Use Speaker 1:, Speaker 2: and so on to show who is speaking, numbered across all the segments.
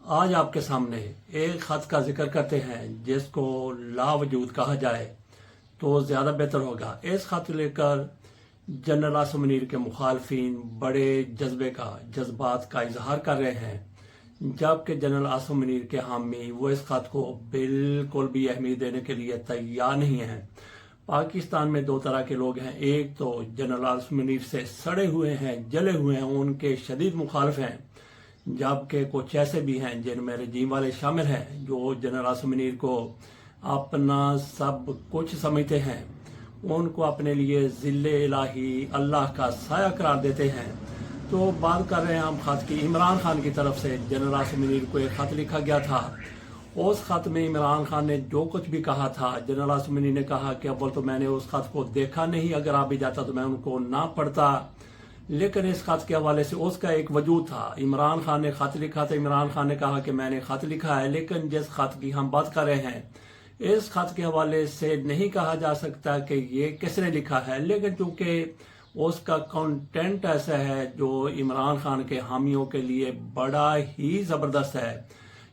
Speaker 1: آج آپ کے سامنے ایک خط کا ذکر کرتے ہیں جس کو لا وجود کہا جائے تو زیادہ بہتر ہوگا۔ اس خط لے کر جنرل عاصم منیر کے مخالفین بڑے جذبات کا اظہار کر رہے ہیں، جبکہ جنرل عاصم منیر کے حامی وہ اس خط کو بالکل بھی اہمیت دینے کے لیے تیار نہیں ہیں۔ پاکستان میں دو طرح کے لوگ ہیں، ایک تو جنرل عاصم منیر سے سڑے ہوئے ہیں، جلے ہوئے ہیں، ان کے شدید مخالف ہیں، جبکہ کچھ ایسے بھی ہیں جن میں رجیم والے شامل ہیں جو جنرل عاصم منیر کو اپنا سب کچھ سمجھتے ہیں، ان کو اپنے لیے ذل الہی اللہ کا سایہ قرار دیتے ہیں۔ تو بات کر رہے ہیں ہم خط کی۔ عمران خان کی طرف سے جنرل عاصم منیر کو ایک خط لکھا گیا تھا۔ اس خط میں عمران خان نے جو کچھ بھی کہا تھا، جنرل عاصم منیر نے کہا کہ اول تو میں نے اس خط کو دیکھا نہیں، اگر آ بھی جاتا تو میں ان کو نہ پڑھتا، لیکن اس خط کے حوالے سے اس کا ایک وجود تھا۔ عمران خان نے خط لکھا تھا، عمران خان نے کہا کہ میں نے خط لکھا ہے، لیکن جس خط کی ہم بات کر رہے ہیں اس خط کے حوالے سے نہیں کہا جا سکتا کہ یہ کس نے لکھا ہے، لیکن چونکہ اس کا کنٹینٹ ایسا ہے جو عمران خان کے حامیوں کے لیے بڑا ہی زبردست ہے۔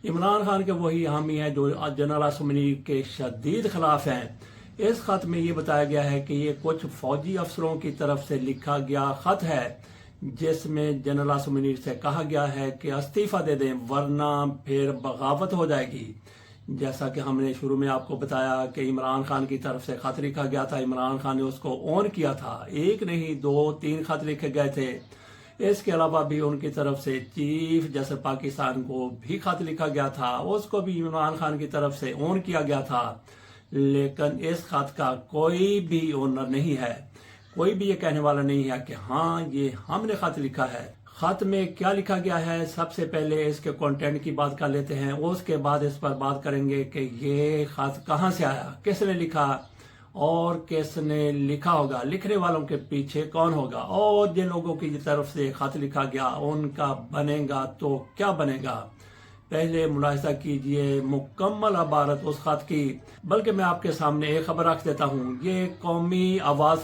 Speaker 1: عمران خان کے وہی حامی ہیں جو جنرل عاصم منیر کے شدید خلاف ہیں۔ اس خط میں یہ بتایا گیا ہے کہ یہ کچھ فوجی افسروں کی طرف سے لکھا گیا خط ہے، جس میں جنرل عاصم منیر سے کہا گیا ہے کہ استعفیٰ دے دیں ورنہ پھر بغاوت ہو جائے گی۔ جیسا کہ ہم نے شروع میں آپ کو بتایا کہ عمران خان کی طرف سے خط لکھا گیا تھا، عمران خان نے اس کو آن کیا تھا، ایک نہیں دو تین خط لکھے گئے تھے۔ اس کے علاوہ بھی ان کی طرف سے چیف جسٹس پاکستان کو بھی خط لکھا گیا تھا، اس کو بھی عمران خان کی طرف سے آن کیا گیا تھا، لیکن اس خط کا کوئی بھی اونر نہیں ہے، کوئی بھی یہ کہنے والا نہیں ہے کہ ہاں یہ ہم نے خط لکھا ہے۔ خط میں کیا لکھا گیا ہے، سب سے پہلے اس کے کنٹینٹ کی بات کر لیتے ہیں، اس کے بعد اس پر بات کریں گے کہ یہ خط کہاں سے آیا، کس نے لکھا اور کس نے لکھا ہوگا، لکھنے والوں کے پیچھے کون ہوگا، اور جن لوگوں کی طرف سے خط لکھا گیا ان کا بنے گا تو کیا بنے گا۔ پہلے ملاحظہ کیجئے مکمل عبارت اس خط کی، بلکہ میں آپ کے سامنے ایک خبر رکھ دیتا ہوں، یہ قومی آواز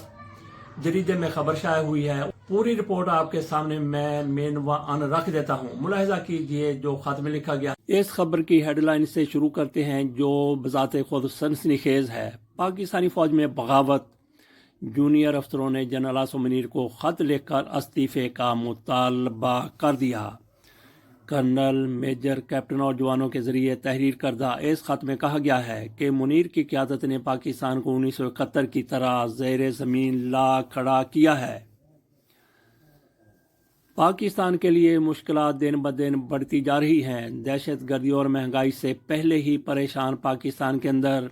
Speaker 1: جریدے میں خبر شائع ہوئی ہے، پوری رپورٹ آپ کے سامنے میں مین و ان رکھ دیتا ہوں۔ ملاحظہ کیجئے جو خط میں لکھا گیا۔ اس خبر کی ہیڈ لائن سے شروع کرتے ہیں جو بذات خود سنسنی خیز ہے۔ پاکستانی فوج میں بغاوت، جونیئر افسروں نے جنرل عاصم منیر کو خط لکھ کر استعفے کا مطالبہ کر دیا۔ کرنل، میجر، کیپٹن اور جوانوں کے ذریعے تحریر کردہ اس خط میں کہا گیا ہے کہ منیر کی قیادت نے پاکستان کو 1971 کی طرح زیر زمین لا کھڑا کیا ہے۔ پاکستان کے لیے مشکلات دن بدن بڑھتی جا رہی ہیں۔ دہشت گردی اور مہنگائی سے پہلے ہی پریشان پاکستان کے اندر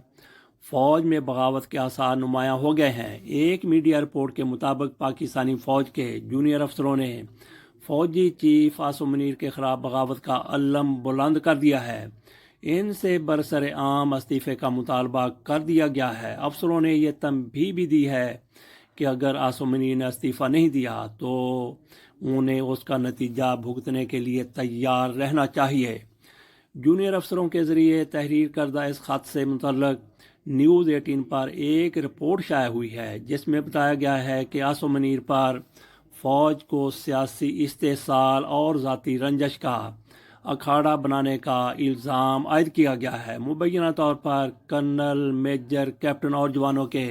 Speaker 1: فوج میں بغاوت کے آثار نمایاں ہو گئے ہیں۔ ایک میڈیا رپورٹ کے مطابق پاکستانی فوج کے جونیئر افسروں نے فوجی چیف عاصم منیر کے خلاف بغاوت کا علم بلند کر دیا ہے۔ ان سے برسر عام استعفے کا مطالبہ کر دیا گیا ہے۔ افسروں نے یہ تنبیہ بھی دی ہے کہ اگر عاصم منیر نے استعفیٰ نہیں دیا تو انہیں اس کا نتیجہ بھگتنے کے لیے تیار رہنا چاہیے۔ جونیئر افسروں کے ذریعے تحریر کردہ اس خط سے متعلق نیوز 18 پر ایک رپورٹ شائع ہوئی ہے، جس میں بتایا گیا ہے کہ عاصم منیر پر فوج کو سیاسی استحصال اور ذاتی رنجش کا اکھاڑا بنانے کا الزام عائد کیا گیا ہے۔ مبینہ طور پر کرنل، میجر، کیپٹن اور جوانوں کے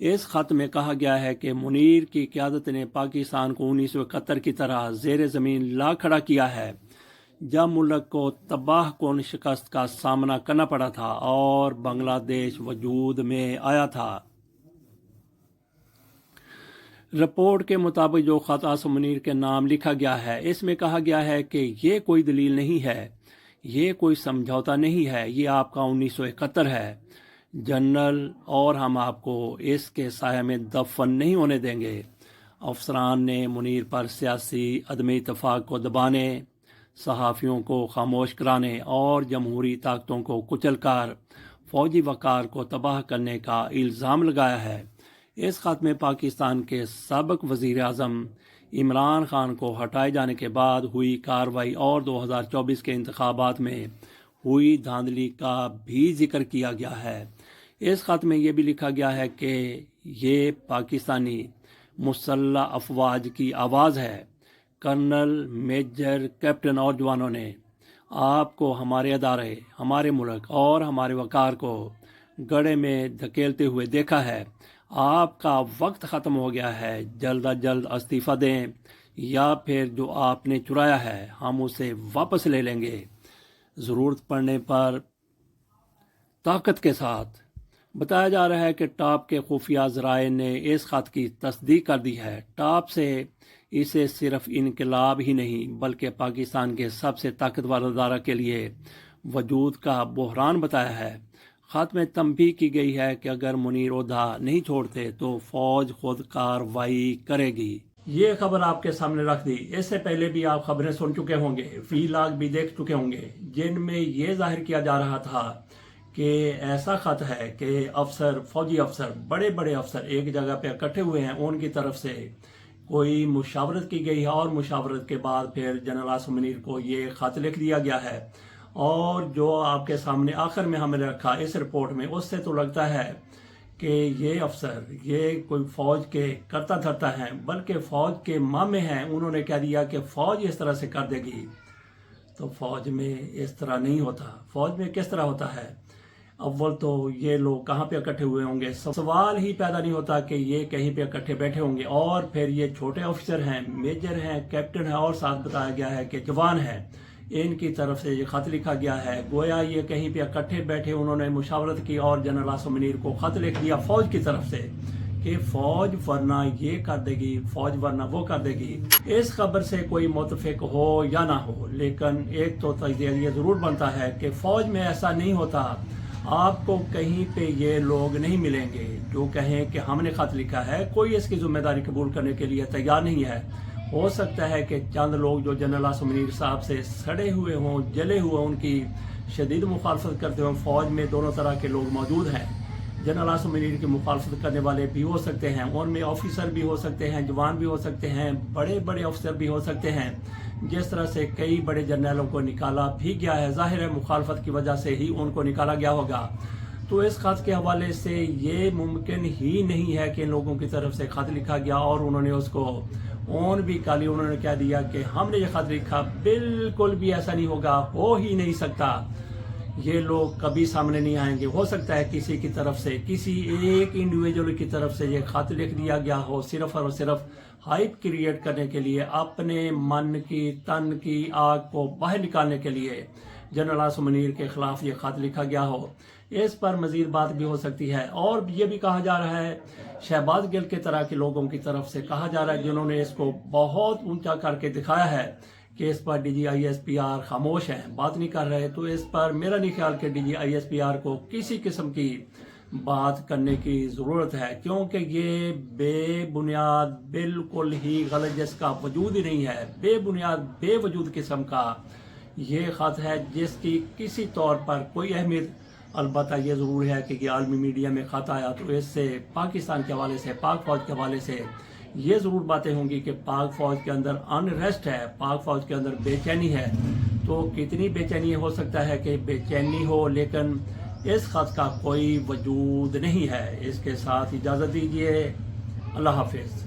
Speaker 1: اس خط میں کہا گیا ہے کہ منیر کی قیادت نے پاکستان کو 1971 کی طرح زیر زمین لا کھڑا کیا ہے، جب ملک کو تباہ کن شکست کا سامنا کرنا پڑا تھا اور بنگلہ دیش وجود میں آیا تھا۔ رپورٹ کے مطابق جو خط عاصم منیر کے نام لکھا گیا ہے، اس میں کہا گیا ہے کہ یہ کوئی دلیل نہیں ہے، یہ کوئی سمجھوتا نہیں ہے، یہ آپ کا 1971 ہے جنرل، اور ہم آپ کو اس کے سائے میں دفن نہیں ہونے دیں گے۔ افسران نے منیر پر سیاسی عدم اتفاق کو دبانے، صحافیوں کو خاموش کرانے اور جمہوری طاقتوں کو کچل کر فوجی وقار کو تباہ کرنے کا الزام لگایا ہے۔ اس خط میں پاکستان کے سابق وزیر اعظم عمران خان کو ہٹائے جانے کے بعد ہوئی کارروائی اور 2024 کے انتخابات میں ہوئی دھاندلی کا بھی ذکر کیا گیا ہے۔ اس خط میں یہ بھی لکھا گیا ہے کہ یہ پاکستانی مسلح افواج کی آواز ہے۔ کرنل، میجر، کیپٹن اور جوانوں نے آپ کو ہمارے ادارے، ہمارے ملک اور ہمارے وقار کو گڑھے میں دھکیلتے ہوئے دیکھا ہے۔ آپ کا وقت ختم ہو گیا ہے، جلد از جلد استعفیٰ دیں یا پھر جو آپ نے چرایا ہے ہم اسے واپس لے لیں گے، ضرورت پڑنے پر طاقت کے ساتھ۔ بتایا جا رہا ہے کہ ٹاپ کے خفیہ ذرائع نے اس خط کی تصدیق کر دی ہے۔ ٹاپ سے اسے صرف انقلاب ہی نہیں بلکہ پاکستان کے سب سے طاقتور ادارہ کے لیے وجود کا بحران بتایا ہے۔ خط میں تنبیہ کی گئی ہے کہ اگر منیر عہدہ نہیں چھوڑتے تو فوج خود کارروائی کرے گی۔ یہ خبر آپ کے سامنے رکھ دی۔ اس سے پہلے بھی آپ خبریں سن چکے ہوں گے، وی لاگ بھی دیکھ چکے ہوں گے، جن میں یہ ظاہر کیا جا رہا تھا کہ ایسا خط ہے کہ افسر، فوجی افسر، بڑے بڑے افسر ایک جگہ پہ اکٹھے ہوئے ہیں، ان کی طرف سے کوئی مشاورت کی گئی ہے اور مشاورت کے بعد پھر جنرل عاصم منیر کو یہ خط لکھ دیا گیا ہے۔ اور جو آپ کے سامنے آخر میں ہم نے رکھا اس رپورٹ میں، اس سے تو لگتا ہے کہ یہ افسر یہ کوئی فوج کے کرتا دھرتا ہیں بلکہ فوج کے مامے ہیں۔ انہوں نے کہہ دیا کہ فوج اس طرح سے کر دے گی، تو فوج میں اس طرح نہیں ہوتا۔ فوج میں کس طرح ہوتا ہے؟ اول تو یہ لوگ کہاں پہ اکٹھے ہوئے ہوں گے، سوال ہی پیدا نہیں ہوتا کہ یہ کہیں پہ اکٹھے بیٹھے ہوں گے۔ اور پھر یہ چھوٹے افسر ہیں، میجر ہیں، کیپٹن ہیں، اور ساتھ بتایا گیا ہے کہ جوان ہیں، ان کی طرف سے یہ خط لکھا گیا ہے۔ گویا یہ کہیں پہ اکٹھے بیٹھے، انہوں نے مشاورت کی اور جنرل عاصم منیر کو خط لکھ دیا فوج کی طرف سے کہ فوج ورنہ یہ کر دے گی، فوج ورنہ وہ کر دے گی۔ اس خبر سے کوئی متفق ہو یا نہ ہو، لیکن ایک تو تجزیہ یہ ضرور بنتا ہے کہ فوج میں ایسا نہیں ہوتا۔ آپ کو کہیں پہ یہ لوگ نہیں ملیں گے جو کہیں کہ ہم نے خط لکھا ہے، کوئی اس کی ذمہ داری قبول کرنے کے لیے تیار نہیں ہے۔ ہو سکتا ہے کہ چند لوگ جو جنرل عاصم منیر صاحب سے سڑے ہوئے ہوں، جلے ہوئے، ان کی شدید مخالفت کرتے ہوں۔ فوج میں دونوں طرح کے لوگ موجود ہیں، جنرل عاصم منیر کی مخالفت کرنے والے بھی ہو سکتے ہیں، ان میں آفیسر بھی ہو سکتے ہیں، جوان بھی ہو سکتے ہیں، بڑے بڑے افسر بھی ہو سکتے ہیں۔ جس طرح سے کئی بڑے جرنیلوں کو نکالا بھی گیا ہے، ظاہر ہے مخالفت کی وجہ سے ہی ان کو نکالا گیا ہوگا۔ تو اس خط کے حوالے سے یہ ممکن ہی نہیں ہے کہ ان لوگوں کی طرف سے خط لکھا گیا اور انہوں نے اس کو اون بھی کالی، انہوں نے کہہ دیا کہ ہم نے یہ خط لکھا۔ بالکل بھی ایسا نہیں ہوگا، ہو ہی نہیں سکتا۔ یہ لوگ کبھی سامنے نہیں آئیں گے۔ ہو سکتا ہے کسی کی طرف سے، کسی ایک انڈیویجول کی طرف سے یہ خط لکھ دیا گیا ہو، صرف اور صرف ہائپ کریٹ کرنے کے لیے، اپنے من کی تن کی آگ کو باہر نکالنے کے لیے جنرل عاصم منیر کے خلاف یہ خط لکھا گیا ہو۔ اس پر مزید بات بھی ہو سکتی ہے، اور یہ بھی کہا جا رہا ہے شہباز گل کے طرح کے لوگوں کی طرف سے کہا جا رہا ہے جنہوں نے اس کو بہت اونچا کر کے دکھایا ہے کہ اس پر D G I S P R خاموش ہیں، بات نہیں کر رہے۔ تو اس پر میرا نہیں خیال کہ D G I S P R کو کسی قسم کی بات کرنے کی ضرورت ہے، کیونکہ یہ بے بنیاد، بالکل ہی غلط، جس کا وجود ہی نہیں ہے، بے بنیاد، بے وجود قسم کا یہ خط ہے جس کی کسی طور پر کوئی اہمیت۔ البتہ یہ ضرور ہے کہ یہ عالمی میڈیا میں خط آیا تو اس سے پاکستان کے حوالے سے، پاک فوج کے حوالے سے یہ ضرور باتیں ہوں گی کہ پاک فوج کے اندر انریسٹ ہے، پاک فوج کے اندر بے چینی ہے۔ تو کتنی بے چینی ہو سکتا ہے کہ بے چینی ہو، لیکن اس خط کا کوئی وجود نہیں ہے۔ اس کے ساتھ اجازت دیجیے، اللہ حافظ۔